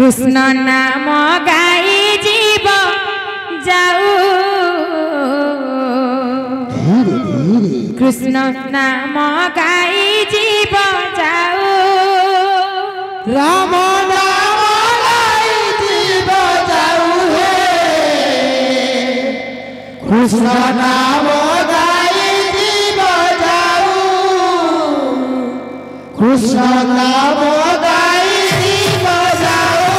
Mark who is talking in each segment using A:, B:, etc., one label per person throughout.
A: कृष्ण नाम गाई जीव जाऊ कृष्ण नाम गाई जीव जाऊ
B: राम नाम गाई जीव जाऊ हे कृष्ण नाम गाई जीव जाऊ कृष्ण नाम गाई जीव जाऊ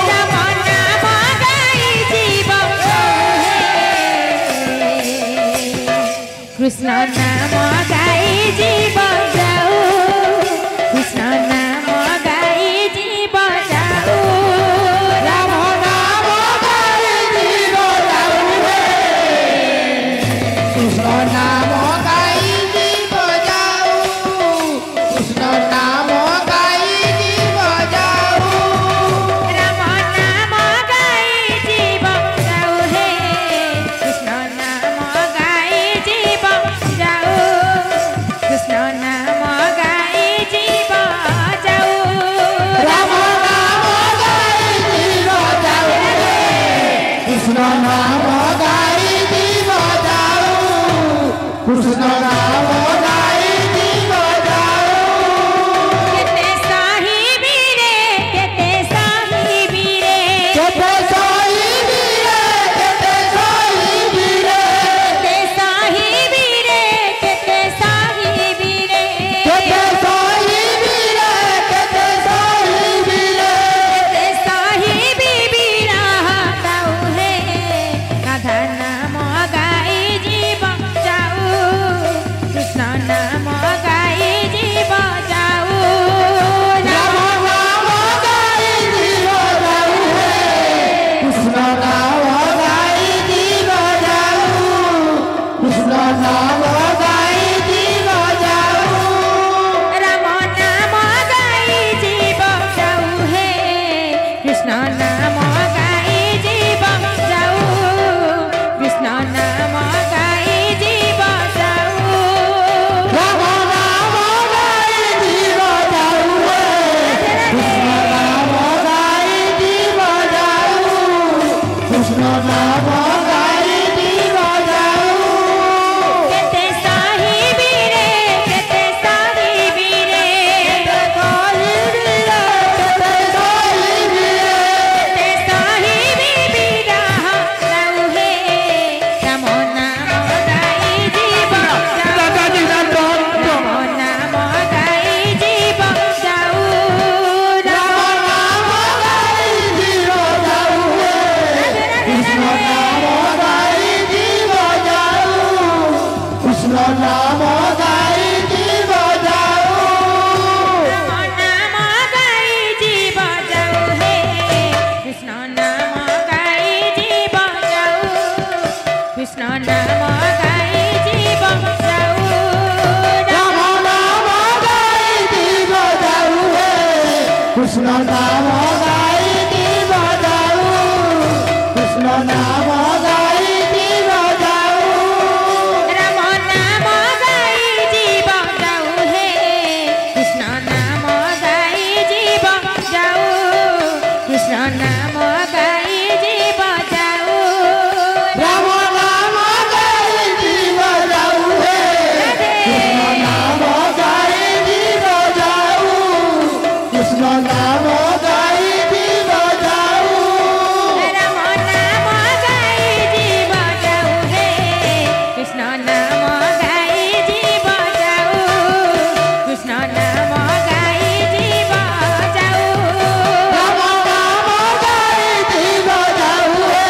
A: राम नाम गाई जीव कृष्ण नाम गाई जीव जाऊ कृष्ण नाम गाई जीव जाऊ
B: राम नाम गाई जीव जाऊ हे कृष्ण नाम गाई जीव जाऊ कृष्ण नाम गाई जीव जाऊ
A: राम नाम गाई जीव जाऊ हे कृष्ण नाम गाई जीव जाऊ कृष्ण नाम गाई जीव जाऊ
B: राम नाम गाई जीव जाऊ कृष्ण नाम गाई जीव जाऊ कृष्ण नाम गाई जीव जाऊ
A: केते साहिबी रे केते साहिबी रे
B: केते साहिबी रे केते साहिबी रे
A: केते साहिबी रे केते साहिबी रे
B: केते साहिबी रे केते साहिबी रे
A: केते साहिबी बिरह गाऊ हे राधा नाम गाई जीव जाऊ कृष्ण नाम गाई जीव जाऊ
B: राम नाम गाई जीव जाऊ हे कृष्ण नाम गाई जीव जाऊ कृष्ण नाम गाई जीव जाऊ
A: राम नाम गाई जीव जाऊ हे कृष्ण नाम गाई जीव जाऊ कृष्ण नाम गाई जीव जाऊ
B: राम नाम गाई जीव जाऊ हे कृष्ण नाम गाई जीव जाऊ कृष्ण नाम गाई जीव जाऊ
A: केते साहिबी रे केते साहिबी रे केते साहिबी बिरह गाऊ हे राम नाम गाई जीव जाऊ राम नाम गाई जीव जाऊ राम
B: नाम गाई जीव जाऊ हे कृष्ण नाम गाई जीव जाऊ कृष्ण नाम गाई जीव जाऊ
A: राम नाम गाई जीव जाऊ हे कृष्ण नाम गाई जीव जाऊ कृष्ण नाम गाई जीव जाऊ
B: राम नाम गाई जीव जाऊ हे कृष्ण नाम गाई जीव जाऊ कृष्ण नाम गाई जीव जाऊ
A: राम नाम गाई जीव जाऊ हे कृष्ण नाम गाई जीव जाऊ कृष्ण नाम गाई जीव जाऊ
B: राम नाम गाई जीव जाऊ हे कृष्ण नाम गाई जीव जाऊ कृष्ण नाम गाई जीव जाऊ
A: राम नाम गाई जीव जाऊ हे कृष्ण नाम गाई जीव जाऊ कृष्ण नाम गाई जीव जाऊ
B: राम नाम गाई जीव जाऊ हे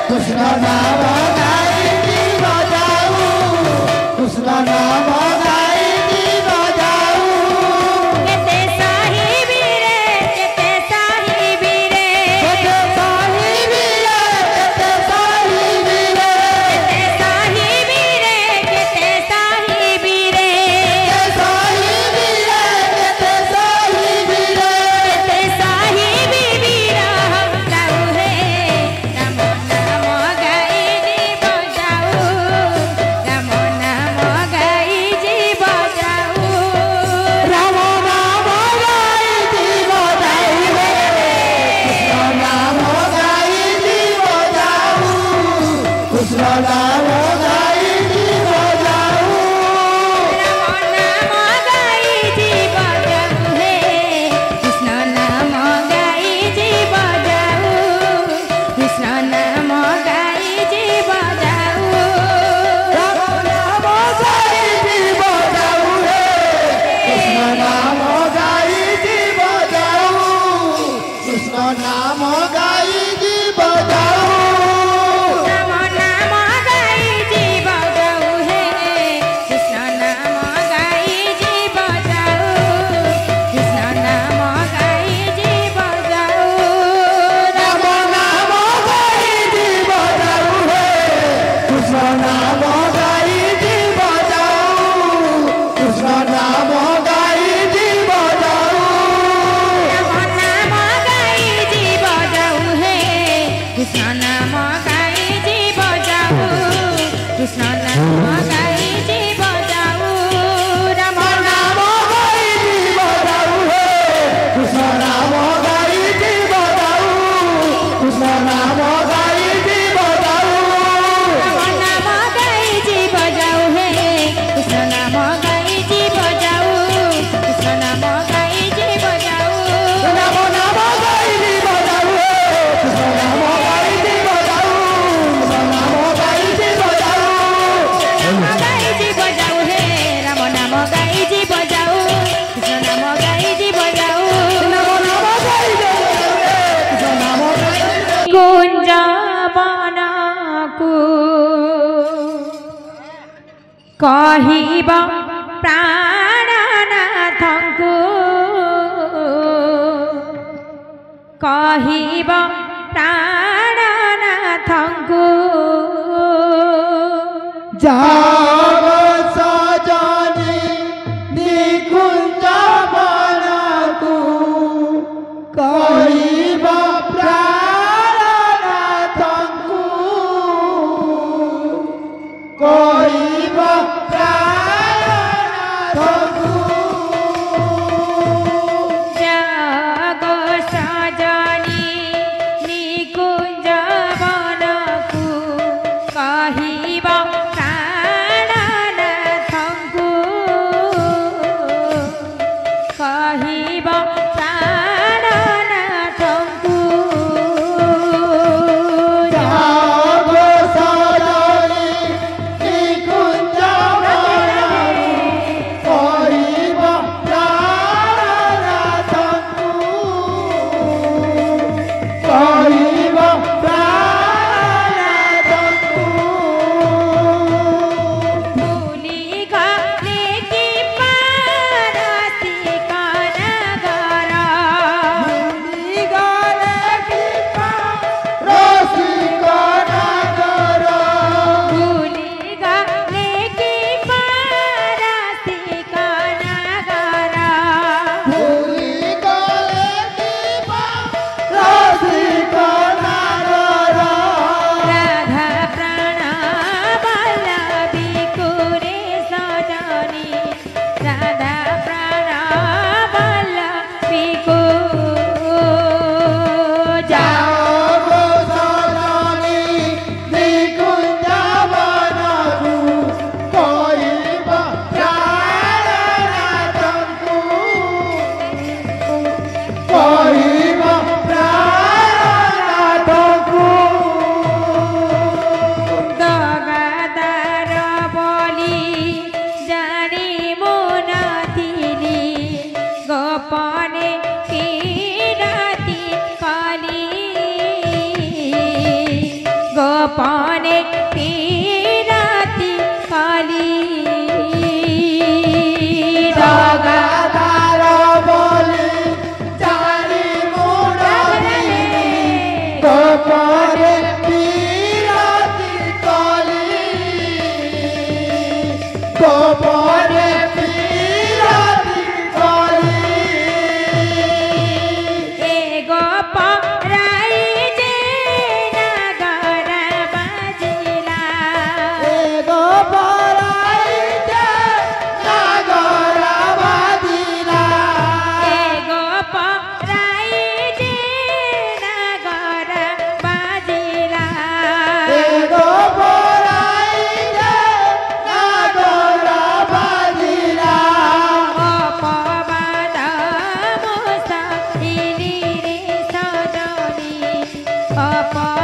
B: कृष्ण नाम गाई जीव जाऊ कृष्ण नाम गाई जीव जाऊ
A: केते साहिबी रे केते साहिबी रे
B: केते साहिबी रे केते साहिबी रे
A: केते साहिबी रे केते साहिबी रे
B: केते साहिबी रे केते साहिबी रे
A: केते साहिबी बिरह गाऊ हे राम नाम गाई जीव
B: कृष्ण नाम गाई जीव जाऊ
A: राम नाम गाई जीव जाऊ हे कृष्ण नाम गाई जीव जाऊ कृष्ण नाम गाई जीव जाऊ
B: राम नाम गाई जीव जाऊ हे कृष्ण नाम गाई जीव जाऊ कृष्ण नाम गाई जीव जाऊ
A: राम नाम गाई जीव जाऊ हे कृष्ण नाम गाई जीव जाऊ कृष्ण नाम गाई जीव जाऊ
B: राम नाम गाई जीव जाऊ हे कृष्ण नाम गाई जीव जाऊ कृष्ण नाम गाई जीव जाऊ
A: राम नाम गाई जीव जाऊ हे कृष्ण नाम गाई जीव जाऊ कृष्ण नाम गाई जीव जाऊ राम
B: नाम गाई जीव जाऊ हे कृष्ण नाम गाई जीव जाऊ कृष्ण नाम गाई जीव जाऊ
A: नाम गाई जीव जाऊ हे कृष्ण नाम गाई जीव जाऊ कृष्ण नाम गाई जीव जाऊ
B: नाम नाम गाई जीव जाऊ हे कृष्ण नाम गाई जीव जाऊ कृष्ण नाम गाई जीव जाऊ
A: नाम गाई जीव जाऊ हे राम नाम गाई जीव जाऊ कृष्ण नाम गाई जीव जाऊ
B: नाम नाम गाई जीव जाऊ हे कृष्ण नाम गाई
A: कुंज बनकु କହିବ ପ୍ରାଣନାଥଙ୍କୁ କହିବ ପ୍ରାଣନାଥଙ୍କୁ
B: जाग सजनी निकुंज बनकु कहब प्राणनाथंकु कहब प्राणनाथंकु
A: जग सजनी निकुंज बनकु କହିବ ପ୍ରାଣନାଥଙ୍କୁ କହିବ ପ୍ରାଣନାଥଙ୍କୁ
B: जाग सजनी निकुंज बनकु कहब प्राणनाथंकु कहब प्राणनाथंकु
A: भूली गले कि पारसी कनगर भूली गले कि पारसी कनगर राधा प्राण वल्लभी कुरे सजनी राधा प्राण वल्लभी को दगादार बोली जानी मुनथिली गोपने पीड़ती काली गोपने पीड़ती काली दगा ए गोपराई जे नगर बजिला
B: पा